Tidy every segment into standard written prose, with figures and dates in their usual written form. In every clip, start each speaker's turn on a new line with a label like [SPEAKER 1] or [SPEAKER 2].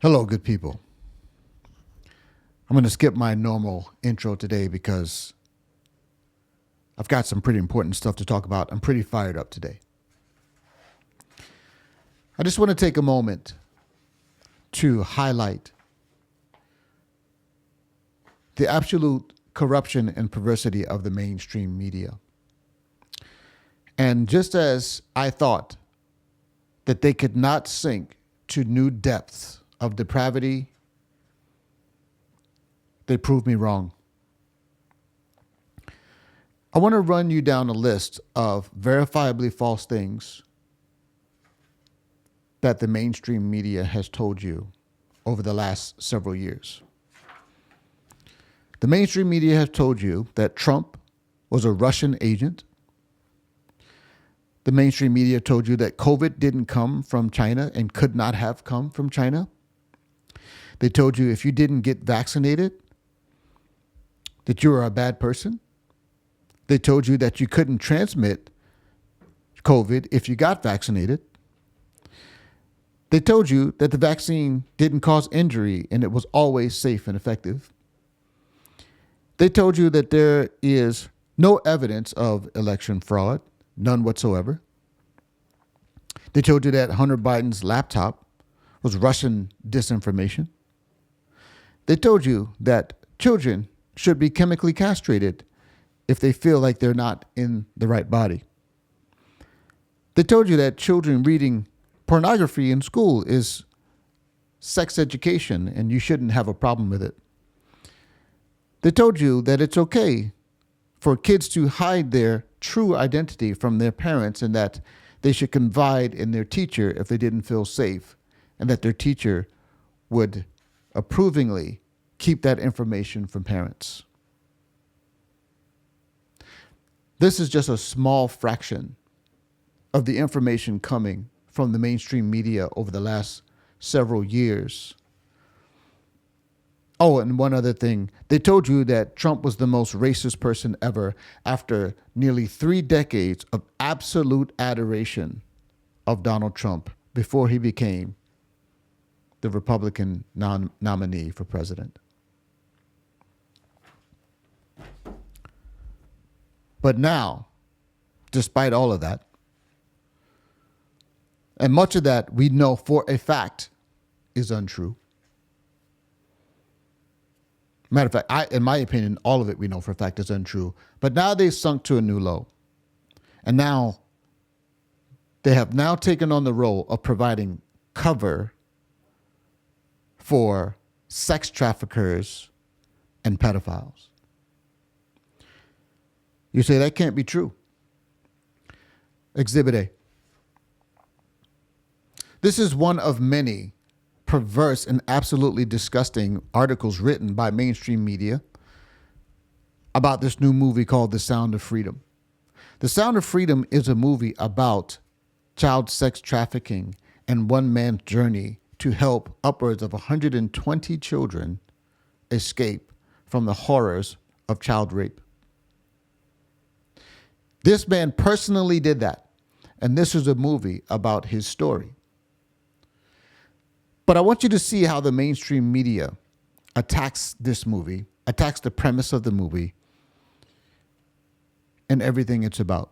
[SPEAKER 1] Hello, good people. I'm going to skip my normal intro today because I've got some pretty important stuff to talk about. I'm pretty fired up today. I just want to take a moment to highlight the absolute corruption and perversity of the mainstream media. And just as I thought that they could not sink to new depths of depravity, they proved me wrong. I want to run you down a list of verifiably false things that the mainstream media has told you over the last several years. The mainstream media has told you that Trump was a Russian agent. The mainstream media told you that COVID didn't come from China and could not have come from China. They told you if you didn't get vaccinated, that you were a bad person. They told you that you couldn't transmit COVID if you got vaccinated. They told you that the vaccine didn't cause injury and it was always safe and effective. They told you that there is no evidence of election fraud, none whatsoever. They told you that Hunter Biden's laptop was Russian disinformation. They told you that children should be chemically castrated if they feel like they're not in the right body. They told you that children reading pornography in school is sex education and you shouldn't have a problem with it. They told you that it's okay for kids to hide their true identity from their parents and that they should confide in their teacher if they didn't feel safe and that their teacher would approvingly keep that information from parents. This is just a small fraction of the information coming from the mainstream media over the last several years. Oh, and one other thing. They told you that Trump was the most racist person ever after nearly 3 decades of absolute adoration of Donald Trump before he became the Republican nominee for president. But now, despite all of that, and much of that we know for a fact is untrue. Matter of fact, in my opinion, all of it we know for a fact is untrue. But now they've sunk to a new low. And now they have now taken on the role of providing cover for sex traffickers and pedophiles. You say that can't be true. Exhibit A. This is one of many perverse and absolutely disgusting articles written by mainstream media about this new movie called The Sound of Freedom. The Sound of Freedom is a movie about child sex trafficking and one man's journey to help upwards of 120 children escape from the horrors of child rape. This man personally did that, and this is a movie about his story. But I want you to see how the mainstream media attacks this movie, attacks the premise of the movie, and everything it's about.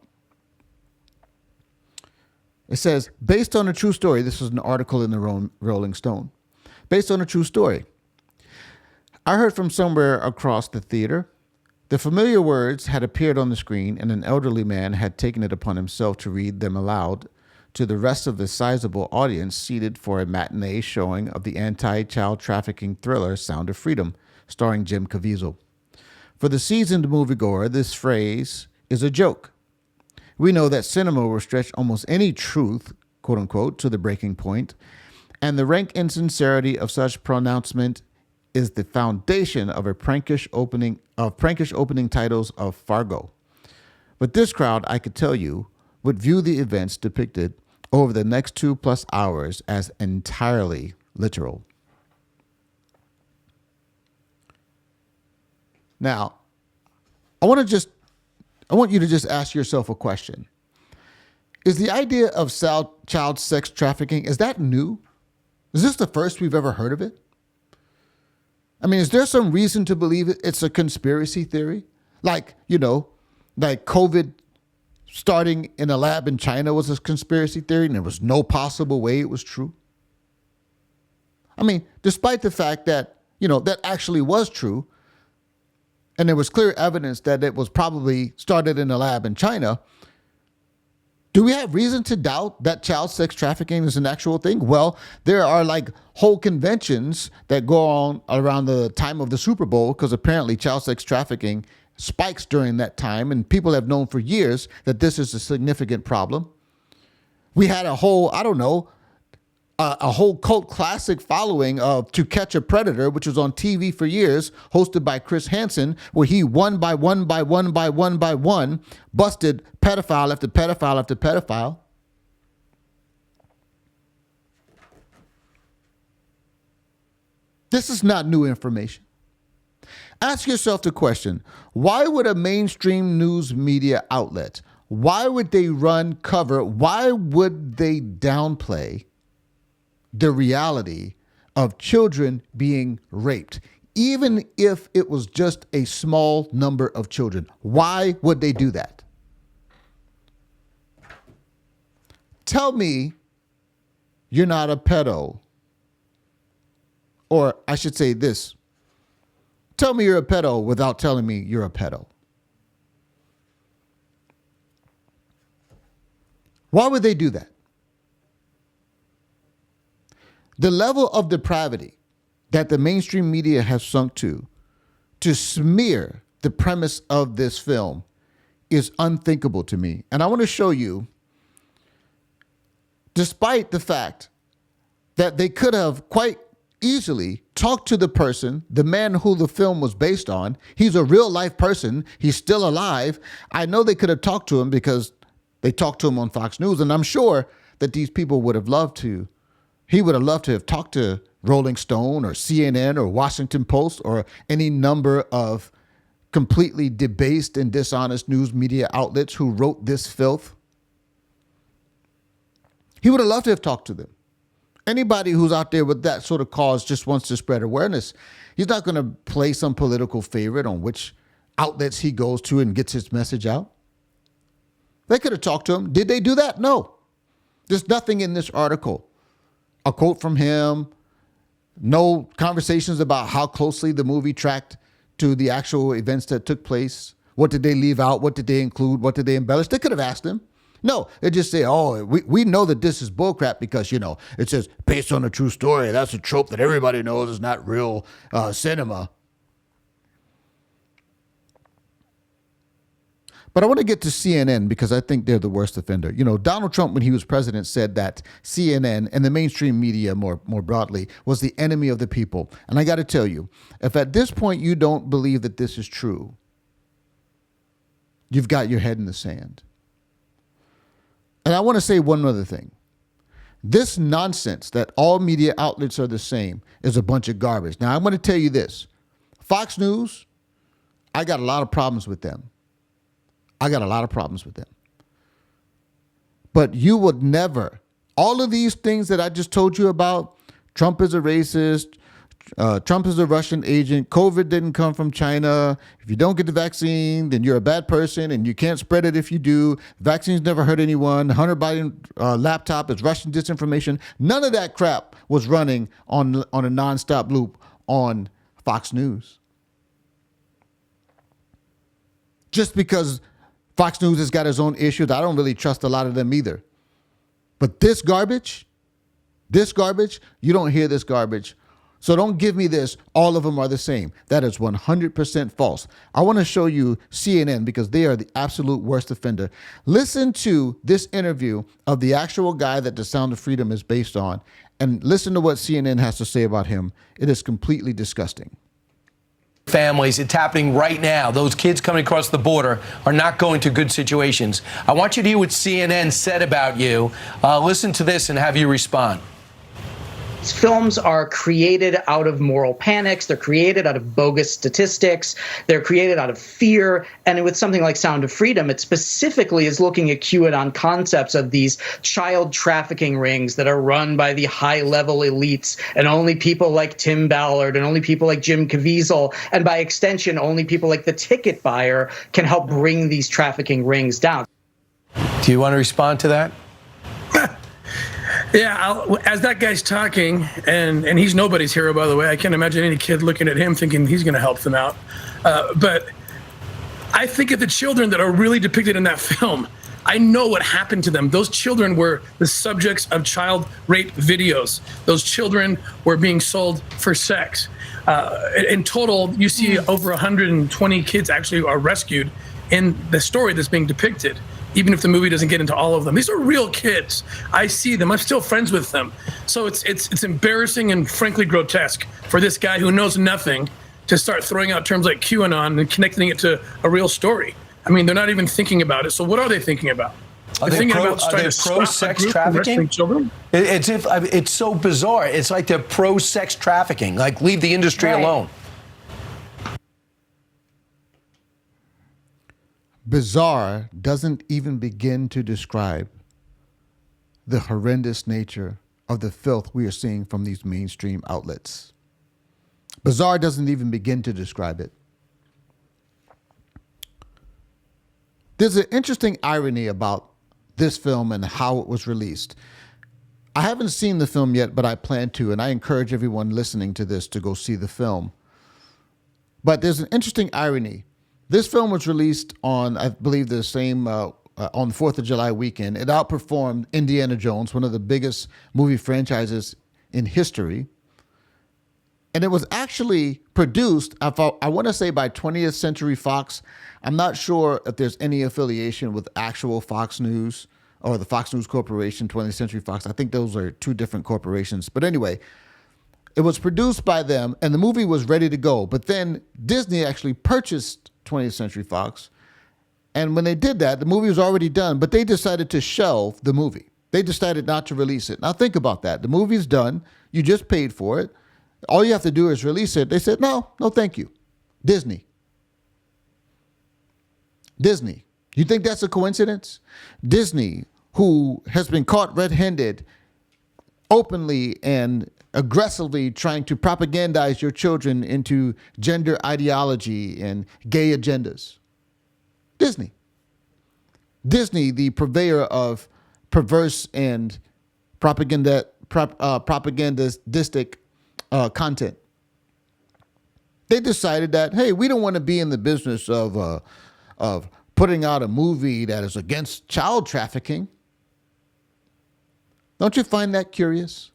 [SPEAKER 1] It says, based on a true story, this is an article in the Rolling Stone. Based on a true story, I heard from somewhere across the theater. The familiar words had appeared on the screen, and an elderly man had taken it upon himself to read them aloud to the rest of the sizable audience seated for a matinee showing of the anti-child trafficking thriller Sound of Freedom, starring Jim Caviezel. For the seasoned moviegoer, this phrase is a joke. We know that cinema will stretch almost any truth, quote unquote, to the breaking point, and the rank insincerity of such pronouncement is the foundation of prankish opening titles of Fargo. But this crowd, I could tell you, would view the events depicted over the next 2+ hours as entirely literal. Now, I want you to just ask yourself a question. Is the idea of child sex trafficking, is that new? Is this the first we've ever heard of it? I mean, is there some reason to believe it's a conspiracy theory? Like, like COVID starting in a lab in China was a conspiracy theory and there was no possible way it was true? I mean, despite the fact that, that actually was true, and there was clear evidence that it was probably started in a lab in China, do we have reason to doubt that child sex trafficking is an actual thing? Well, there are like whole conventions that go on around the time of the Super Bowl because apparently child sex trafficking spikes during that time, and people have known for years that this is a significant problem. We had a whole, a whole cult classic following of To Catch a Predator, which was on TV for years, hosted by Chris Hansen, where he one by one busted pedophile after pedophile after pedophile. This is not new information. Ask yourself the question, why would a mainstream news media outlet, why would they run cover, why would they downplay the reality of children being raped, even if it was just a small number of children? Why would they do that? Tell me you're not a pedo. Or I should say this. Tell me you're a pedo without telling me you're a pedo. Why would they do that? The level of depravity that the mainstream media has sunk to smear the premise of this film is unthinkable to me. And I want to show you, despite the fact that they could have quite easily talked to the person, the man who the film was based on. He's a real life person. He's still alive. I know they could have talked to him because they talked to him on Fox News. And I'm sure that these people would have loved to. He would have loved to have talked to Rolling Stone or CNN or Washington Post or any number of completely debased and dishonest news media outlets who wrote this filth. He would have loved to have talked to them. Anybody who's out there with that sort of cause just wants to spread awareness. He's not going to play some political favorite on which outlets he goes to and gets his message out. They could have talked to him. Did they do that? No. There's nothing in this article. A quote from him, no conversations about how closely the movie tracked to the actual events that took place. What did they leave out? What did they include? What did they embellish? They could have asked him. No, they just say, oh, we know that this is bullcrap because, it says based on a true story. That's a trope that everybody knows is not real cinema. But I want to get to CNN because I think they're the worst offender. Donald Trump, when he was president, said that CNN and the mainstream media more broadly was the enemy of the people. And I got to tell you, if at this point you don't believe that this is true, you've got your head in the sand. And I want to say one other thing. This nonsense that all media outlets are the same is a bunch of garbage. Now, I'm going to tell you this. Fox News, I got a lot of problems with them. But you would never, all of these things that I just told you about, Trump is a racist, Trump is a Russian agent, COVID didn't come from China, if you don't get the vaccine, then you're a bad person and you can't spread it if you do, vaccines never hurt anyone, Hunter Biden laptop is Russian disinformation. None of that crap was running on a nonstop loop on Fox News. Just because Fox News has got its own issues, I don't really trust a lot of them either. But this garbage, you don't hear this garbage. So don't give me this, all of them are the same. That is 100% false. I want to show you CNN because they are the absolute worst offender. Listen to this interview of the actual guy that The Sound of Freedom is based on and listen to what CNN has to say about him. It is completely disgusting.
[SPEAKER 2] Families, it's happening right now. Those kids coming across the border are not going to good situations. I want you to hear what CNN said about you. Listen to this and have you respond.
[SPEAKER 3] Films are created out of moral panics. They're created out of bogus statistics. They're created out of fear. And with something like Sound of Freedom, it specifically is looking at QAnon concepts of these child trafficking rings that are run by the high-level elites, and only people like Tim Ballard and only people like Jim Caviezel, and by extension, only people like the ticket buyer can help bring these trafficking rings down.
[SPEAKER 2] Do you want to respond to that?
[SPEAKER 4] Yeah, as that guy's talking, and he's nobody's hero, by the way. I can't imagine any kid looking at him thinking he's going to help them out. But I think of the children that are really depicted in that film. I know what happened to them. Those children were the subjects of child rape videos. Those children were being sold for sex. In total, you see over 120 kids actually are rescued in the story that's being depicted, even if the movie doesn't get into all of them. These are real kids. I see them. I'm still friends with them. So it's embarrassing and frankly grotesque for this guy who knows nothing to start throwing out terms like QAnon and connecting it to a real story. I mean, they're not even thinking about it. So what are they thinking about?
[SPEAKER 2] Are they pro-sex trafficking?
[SPEAKER 4] Children?
[SPEAKER 2] It's so bizarre. It's like they're pro-sex trafficking. Like, leave the industry alone.
[SPEAKER 1] Bizarre doesn't even begin to describe the horrendous nature of the filth we are seeing from these mainstream outlets. Bizarre doesn't even begin to describe it. There's an interesting irony about this film and how it was released. I haven't seen the film yet, but I plan to, and I encourage everyone listening to this to go see the film. But there's an interesting irony. This film was released on, I believe, the same on the 4th of July weekend. It outperformed Indiana Jones, one of the biggest movie franchises in history. And it was actually produced, I want to say, by 20th Century Fox. I'm not sure if there's any affiliation with actual Fox News or the Fox News Corporation, 20th Century Fox. I think those are two different corporations. But anyway, it was produced by them, and the movie was ready to go. But then Disney actually purchased 20th Century Fox. And when they did that, the movie was already done, but they decided to shelve the movie. They decided not to release it. Now think about that. The movie's done. You just paid for it. All you have to do is release it. They said, no, thank you. Disney. You think that's a coincidence? Disney, who has been caught red-handed openly and aggressively trying to propagandize your children into gender ideology and gay agendas. Disney, the purveyor of perverse and propagandistic content. They decided that, hey, we don't want to be in the business of putting out a movie that is against child trafficking. Don't you find that curious?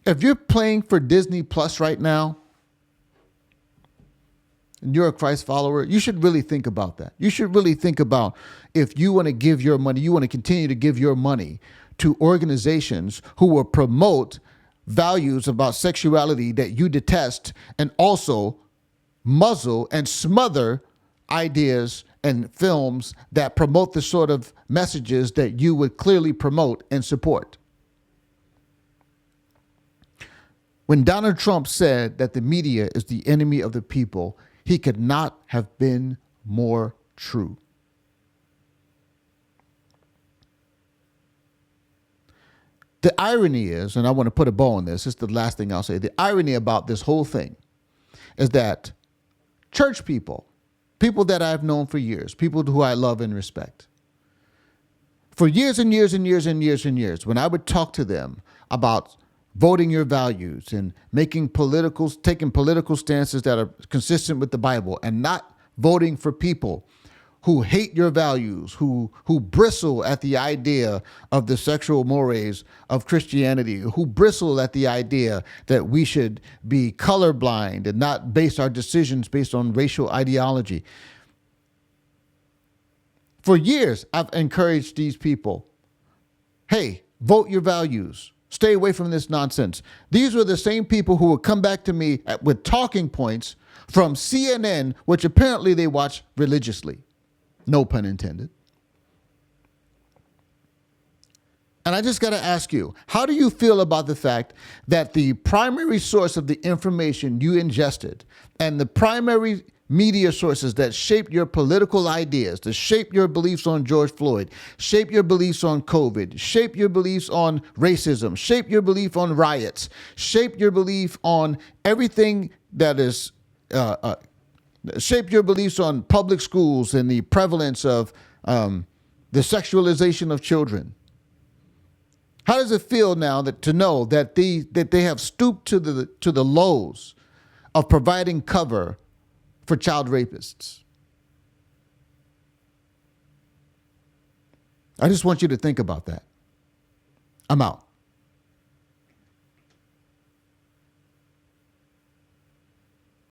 [SPEAKER 1] If you're playing for Disney Plus right now, and you're a Christ follower, you should really think about that. You should really think about if you want to give your money, you want to continue to give your money to organizations who will promote values about sexuality that you detest and also muzzle and smother ideas and films that promote the sort of messages that you would clearly promote and support. When Donald Trump said that the media is the enemy of the people, he could not have been more true. The irony is, and I want to put a bow on this, this is the last thing I'll say. The irony about this whole thing is that church people that I've known for years, people who I love and respect, for years and years and years and years and years, when I would talk to them about voting your values and taking political stances that are consistent with the Bible and not voting for people who hate your values, who bristle at the idea of the sexual mores of Christianity, who bristle at the idea that we should be colorblind and not base our decisions based on racial ideology. For years, I've encouraged these people, hey, vote your values. Stay away from this nonsense. These were the same people who would come back to me with talking points from CNN, which apparently they watch religiously. No pun intended. And I just got to ask you, how do you feel about the fact that the primary source of the information you ingested and the primary media sources that shaped your political ideas, that shape your beliefs on George Floyd, shape your beliefs on COVID, shape your beliefs on racism, shape your belief on riots, shape your belief on everything that is, shape your beliefs on public schools and the prevalence of the sexualization of children? How does it feel now to know that they have stooped to the lows of providing cover for child rapists? I just want you to think about that. I'm out.